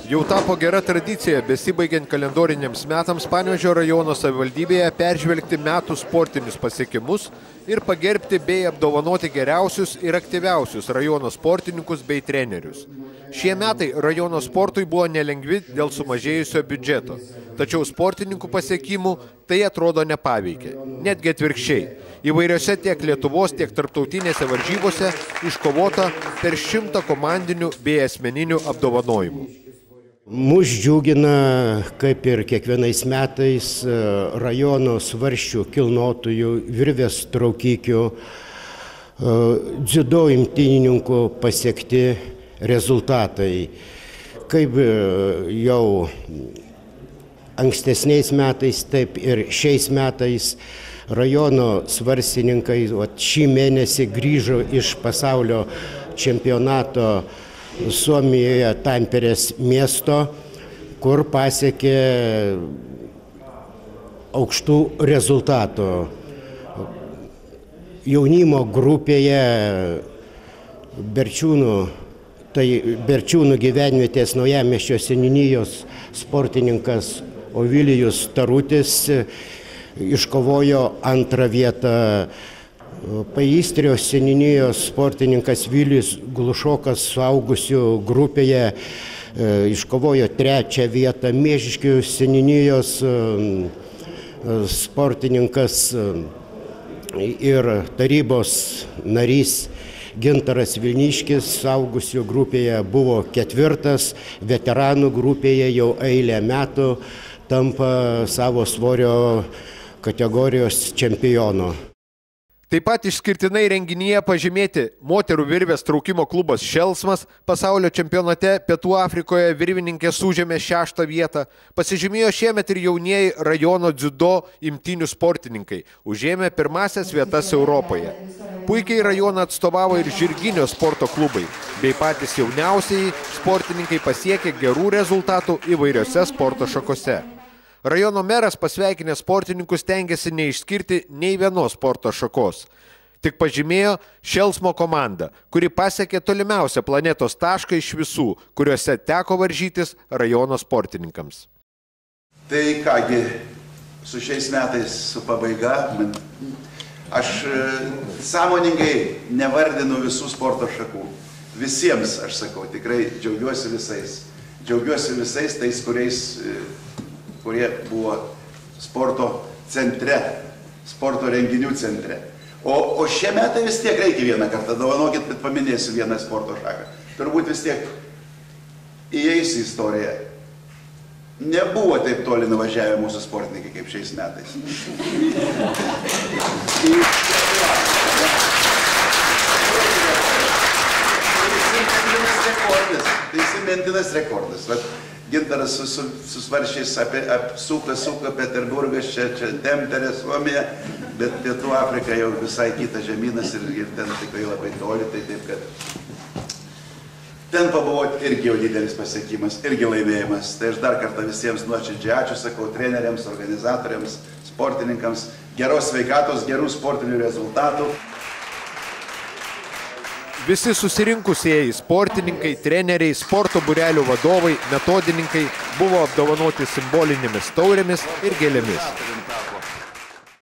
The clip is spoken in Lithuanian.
Jau tapo gera tradicija, besibaigiant kalendoriniams metams Panevėžio rajono savivaldybėje peržvelgti metų sportinius pasiekimus ir pagerbti bei apdovanoti geriausius ir aktyviausius rajono sportininkus bei trenerius. Šie metai rajono sportui buvo nelengvi dėl sumažėjusio biudžeto, tačiau sportininkų pasiekimų tai atrodo nepaveikė, netgi atvirkščiai. Įvairiose tiek Lietuvos, tiek tarptautinėse varžybose iškovota per 100 komandinių bei asmeninių apdovanojimų. Mus džiugina, kaip ir kiekvienais metais, rajono svarsčių kilnotojų, virvės traukikių, dziudo imtynininkų pasiekti rezultatai. Kaip jau ankstesniais metais, taip ir šiais metais rajono svarsininkai šį mėnesį grįžo iš pasaulio čempionato Suomijoje Tamperės miesto, kur pasiekė aukštų rezultatų. Jaunimo grupėje Berčiūnų gyvenvietės Naujamiesčio seniūnijos sportininkas Ovilijus Tarutis iškovojo antrą vietą. Paįstrijos seniūnijos sportininkas Vilius Glušokas suaugusių grupėje iškovojo trečią vietą. Miežiškių seniūnijos sportininkas ir tarybos narys Gintaras Vilniškis suaugusių grupėje buvo ketvirtas, veteranų grupėje jau eilę metų tampa savo svorio kategorijos čempionu. Taip pat išskirtinai renginyje pažymėti moterų virvės traukimo klubas Šelcmas pasaulio čempionate Pietų Afrikoje virvininkės užėmė 6. vietą. Pasižymėjo šiemet ir jaunieji rajono dziudo imtynių sportininkai, užėmė 1 vietas Europoje. Puikiai rajoną atstovavo ir žirginio sporto klubai, bei patys jauniausiai sportininkai pasiekė gerų rezultatų įvairiose sporto šakose. Rajono meras pasveikinęs sportininkus stengiasi neišskirti nei vienos sporto šakos. Tik pažymėjo Šelcmo komandą, kuri pasiekė tolimiausią planetos tašką iš visų, kuriuose teko varžytis rajono sportininkams. Tai kągi, su šiais metais su pabaiga, aš sąmoningai nevardinu visų sporto šakų. Visiems, aš sakau, tikrai džiaugiuosi visais. Džiaugiuosi visais tais, kurie buvo sporto centre, sporto renginių centre. O šie metai vis tiek reikia vieną kartą, dovanokit, bet paminėsiu vieną sporto šaką. Turbūt vis tiek įeis į istoriją. Nebuvo taip toli nuvažiavę mūsų sportininkai kaip šiais metais. Tai įsimintinas rekordas. Gintaras su svaršiais suka Peterburgas, čia Temperė, Suomija, bet Pietų Afrika jau visai kitas žemynas ir ten tikrai labai toli, tai taip, kad ten pabuvoti irgi jau didelis pasiekimas, irgi laimėjimas. Tai aš dar kartą visiems nuoširdžiai ačiū, sakau, treneriams, organizatoriams, sportininkams, geros sveikatos, gerų sportinių rezultatų. Visi susirinkusieji sportininkai, treneriai, sporto būrelių vadovai, metodininkai buvo apdovanoti simbolinėmis taurėmis ir gėlėmis.